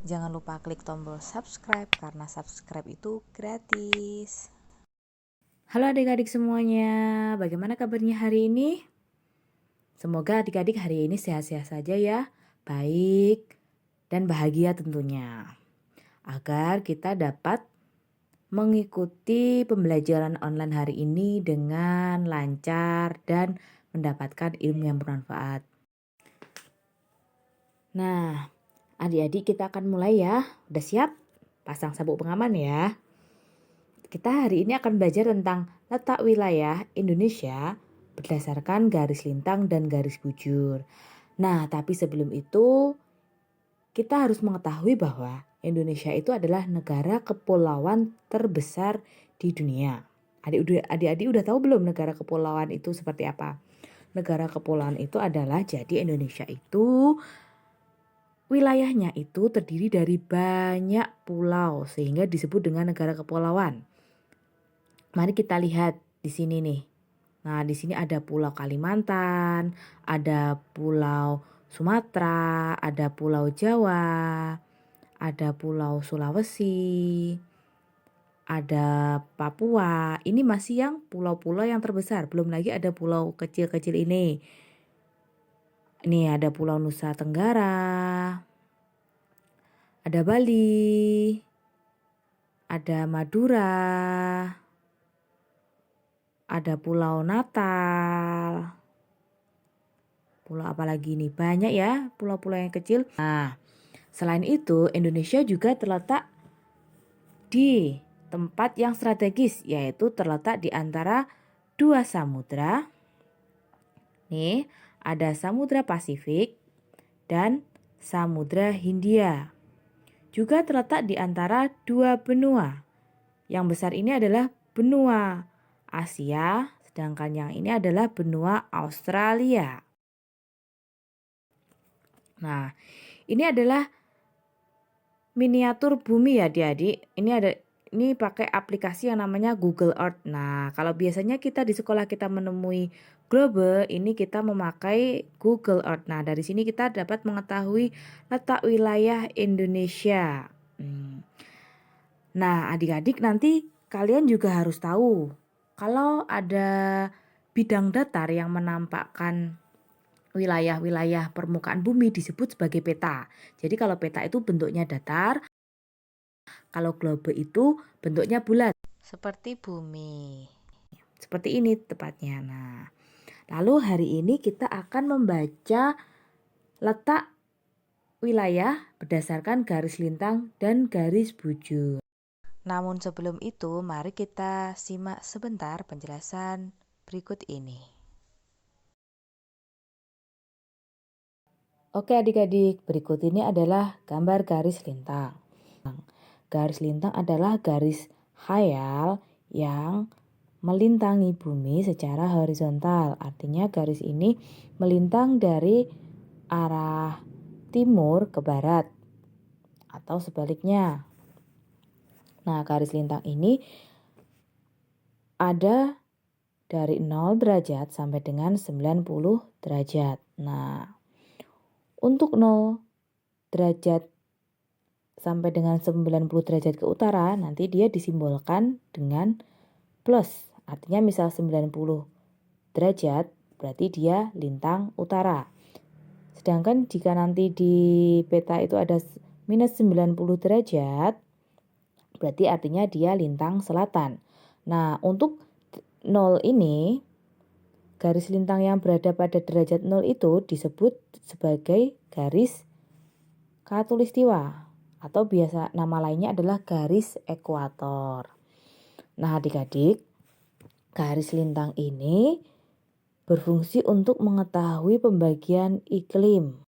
Jangan lupa klik tombol subscribe karena subscribe itu gratis. Halo adik-adik semuanya, bagaimana kabarnya hari ini? Semoga adik-adik hari ini sehat-sehat saja ya, baik dan bahagia tentunya. Agar kita dapat mengikuti pembelajaran online hari ini dengan lancar dan mendapatkan ilmu yang bermanfaat. Nah, adik-adik kita akan mulai ya. Udah siap? Pasang sabuk pengaman ya. Kita hari ini akan belajar tentang letak wilayah Indonesia berdasarkan garis lintang dan garis bujur. Nah, tapi sebelum itu kita harus mengetahui bahwa Indonesia itu adalah negara kepulauan terbesar di dunia. Adik-adik udah tahu belum negara kepulauan itu seperti apa? Negara kepulauan itu adalah jadi Indonesia itu wilayahnya itu terdiri dari banyak pulau sehingga disebut dengan negara kepulauan. Mari kita lihat di sini nih. Nah, di sini ada Pulau Kalimantan, ada Pulau Sumatera, ada Pulau Jawa, ada Pulau Sulawesi, ada Papua. Ini masih yang pulau-pulau yang terbesar. Belum lagi ada pulau kecil-kecil ini. Ini ada Pulau Nusa Tenggara, ada Bali, ada Madura, ada Pulau Natal. Pulau apa lagi nih? Banyak ya pulau-pulau yang kecil. Nah, selain itu Indonesia juga terletak di tempat yang strategis, yaitu terletak di antara dua samudra. Nih, ada Samudra Pasifik dan Samudra Hindia. Juga terletak di antara dua benua. Yang besar ini adalah benua Asia, sedangkan yang ini adalah benua Australia. Nah, ini adalah miniatur bumi ya adik-adik. Ini pakai aplikasi yang namanya Google Earth. Nah, kalau biasanya kita di sekolah kita menemui globe, ini kita memakai Google Earth. Nah, dari sini kita dapat mengetahui letak wilayah Indonesia. Nah, adik-adik nanti kalian juga harus tahu kalau ada bidang datar yang menampakkan wilayah-wilayah permukaan bumi disebut sebagai peta. Jadi kalau peta itu bentuknya datar, kalau globe itu bentuknya bulat. Seperti bumi. Seperti ini tepatnya. Nah, lalu hari ini kita akan membaca letak wilayah berdasarkan garis lintang dan garis bujur. Namun sebelum itu, mari kita simak sebentar penjelasan berikut ini. Oke adik-adik, berikut ini adalah gambar garis lintang. Garis lintang adalah garis khayal yang melintangi bumi secara horizontal. Artinya garis ini melintang dari arah timur ke barat atau sebaliknya. Nah, garis lintang ini ada dari 0 derajat sampai dengan 90 derajat. Nah, untuk 0 derajat sampai dengan 90 derajat ke utara, nanti dia disimbolkan dengan plus. Artinya misal 90 derajat, berarti dia lintang utara. Sedangkan jika nanti di peta itu ada minus 90 derajat, berarti artinya dia lintang selatan. Nah, untuk 0 ini, garis lintang yang berada pada derajat 0 itu disebut sebagai garis khatulistiwa atau biasa nama lainnya adalah garis ekuator. Nah, adik-adik, garis lintang ini berfungsi untuk mengetahui pembagian iklim.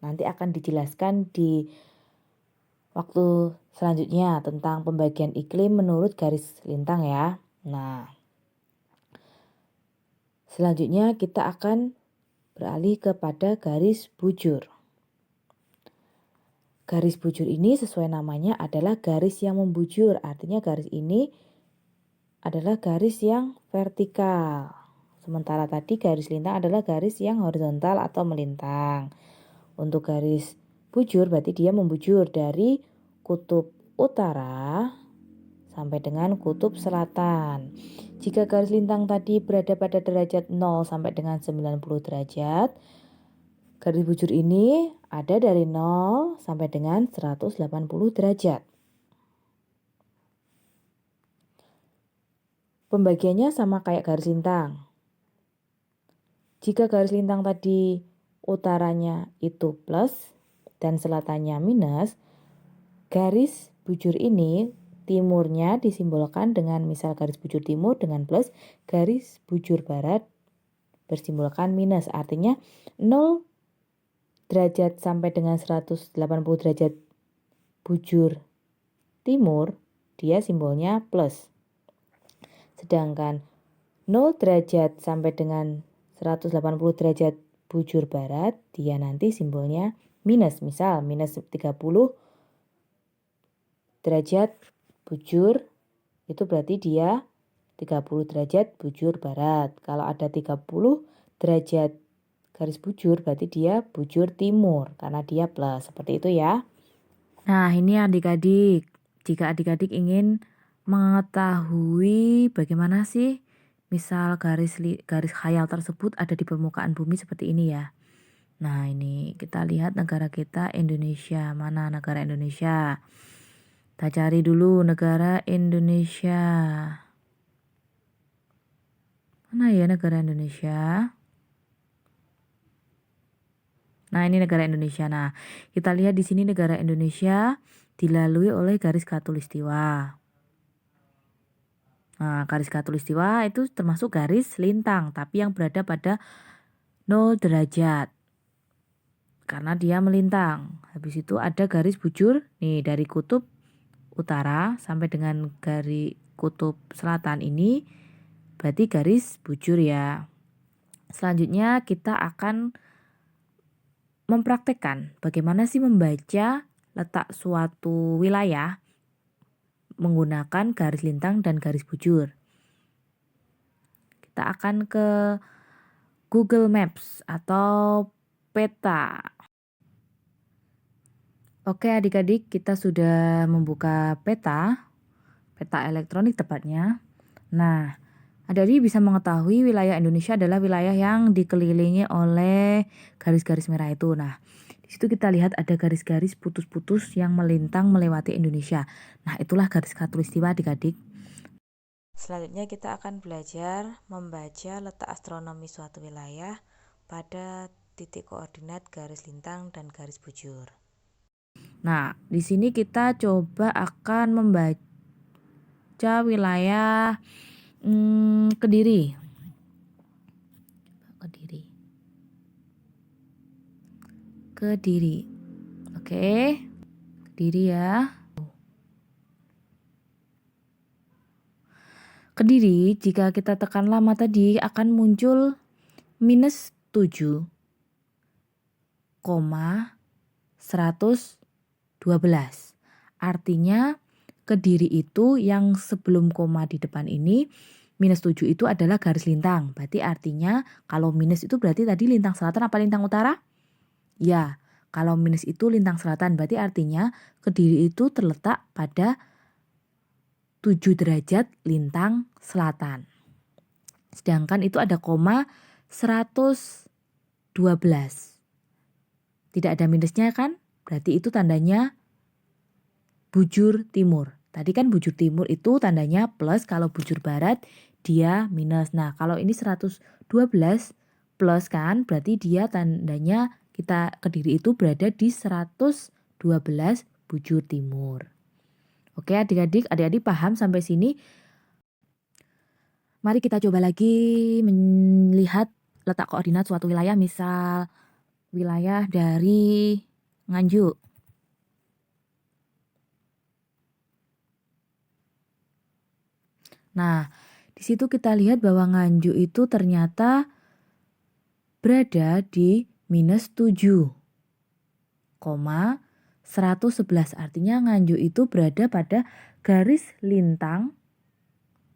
Nanti akan dijelaskan di waktu selanjutnya tentang pembagian iklim menurut garis lintang ya. Nah, selanjutnya kita akan beralih kepada garis bujur. Garis bujur ini sesuai namanya adalah garis yang membujur. Artinya garis ini adalah garis yang vertikal. Sementara tadi garis lintang adalah garis yang horizontal atau melintang. Untuk garis bujur berarti dia membujur dari kutub utara sampai dengan kutub selatan. Jika garis lintang tadi berada pada derajat 0 sampai dengan 90 derajat, garis bujur ini ada dari 0 sampai dengan 180 derajat. Pembagiannya sama kayak garis lintang. Jika garis lintang tadi utaranya itu plus dan selatannya minus, garis bujur ini timurnya disimbolkan dengan misal garis bujur timur dengan plus, garis bujur barat bersimbolkan minus. Artinya 0 derajat sampai dengan 180 derajat bujur timur, dia simbolnya plus. Sedangkan 0 derajat sampai dengan 180 derajat bujur barat, dia nanti simbolnya minus. Misal minus 30 derajat bujur, itu berarti dia 30 derajat bujur barat. Kalau ada 30 derajat garis bujur, berarti dia bujur timur, karena dia plus. Seperti itu ya. Nah, ini adik-adik. Jika adik-adik ingin mengetahui bagaimana sih misal garis khayal tersebut ada di permukaan bumi seperti ini ya. Nah, ini kita lihat negara kita Indonesia. Mana negara Indonesia? Kita cari dulu negara Indonesia. Mana ya negara Indonesia? Nah, ini negara Indonesia. Nah, kita lihat di sini negara Indonesia dilalui oleh garis khatulistiwa. Nah, garis khatulistiwa itu termasuk garis lintang, tapi yang berada pada 0 derajat. Karena dia melintang. Habis itu ada garis bujur nih dari kutub utara sampai dengan garis kutub selatan ini berarti garis bujur ya. Selanjutnya kita akan mempraktekkan bagaimana sih membaca letak suatu wilayah menggunakan garis lintang dan garis bujur. Kita akan ke Google Maps atau peta. Oke adik-adik, kita sudah membuka peta elektronik tepatnya. Nah, adik-adik bisa mengetahui wilayah Indonesia adalah wilayah yang dikelilingi oleh garis-garis merah itu. Nah, di situ kita lihat ada garis-garis putus-putus yang melintang melewati Indonesia. Nah, itulah garis khatulistiwa adik-adik. Selanjutnya kita akan belajar membaca letak astronomi suatu wilayah pada titik koordinat garis lintang dan garis bujur. Nah, di sini kita coba akan membaca wilayah Kediri. Kediri. Oke. Kediri ya. Kediri, jika kita tekan lama tadi akan muncul minus 7,112. Artinya Kediri itu yang sebelum koma di depan ini minus 7 itu adalah garis lintang. Berarti artinya kalau minus itu berarti tadi lintang selatan apa lintang utara? Ya, kalau minus itu lintang selatan berarti artinya Kediri itu terletak pada 7 derajat lintang selatan. Sedangkan itu ada koma 112. Tidak ada minusnya kan? Berarti itu tandanya bujur timur. Tadi kan bujur timur itu tandanya plus, kalau bujur barat dia minus. Nah, kalau ini 112 plus kan, berarti dia tandanya kita Kediri itu berada di 112 bujur timur. Oke adik-adik paham sampai sini? Mari kita coba lagi melihat letak koordinat suatu wilayah, misal wilayah dari Nganjuk. Nah, di situ kita lihat bahwa Nganjuk itu ternyata berada di minus 7,111. Artinya Nganjuk itu berada pada garis lintang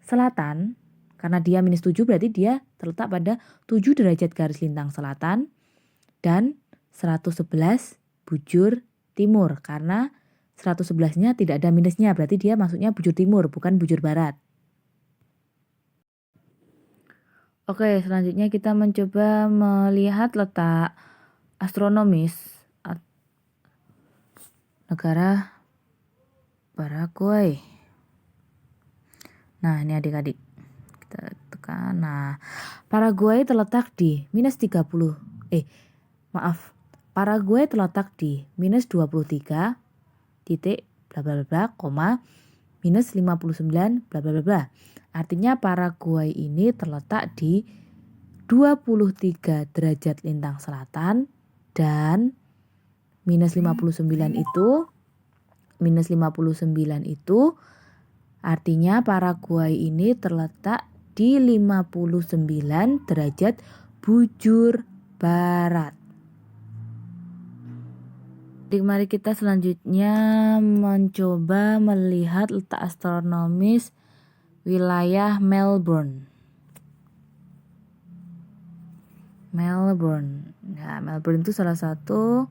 selatan. Karena dia minus 7 berarti dia terletak pada 7 derajat garis lintang selatan. Dan 111 bujur timur, karena 111-nya tidak ada minusnya, berarti dia masuknya bujur timur bukan bujur barat. Oke, selanjutnya kita mencoba melihat letak astronomis negara Paraguay. Nah, ini adik-adik, kita tekan. Nah, Paraguay terletak di Paraguay terletak di minus 23 titik bla bla bla koma minus 59 bla bla bla bla. Artinya Paraguay ini terletak di 23 derajat lintang selatan, dan minus 59 itu artinya Paraguay ini terletak di 59 derajat bujur barat. Mari kita selanjutnya mencoba melihat letak astronomis wilayah Melbourne. Nah, Melbourne itu salah satu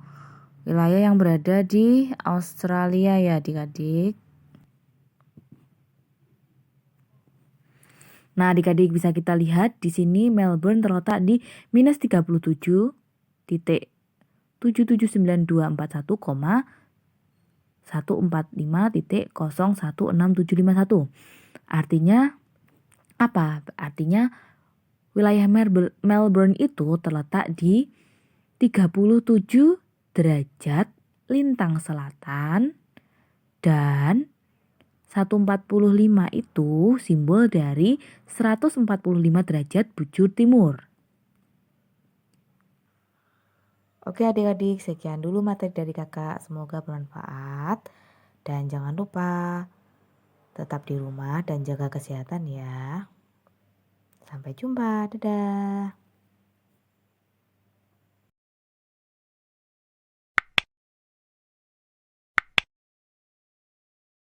wilayah yang berada di Australia ya adik-adik. Nah, adik-adik bisa kita lihat di sini Melbourne terletak di minus 37,79791,145.016.751. Artinya apa? Artinya wilayah Melbourne itu terletak di 37 derajat lintang selatan, dan 145 itu simbol dari 145 derajat bujur timur. Oke adik-adik, sekian dulu materi dari kakak. Semoga bermanfaat. Dan jangan lupa tetap di rumah dan jaga kesehatan ya. Sampai jumpa, dadah.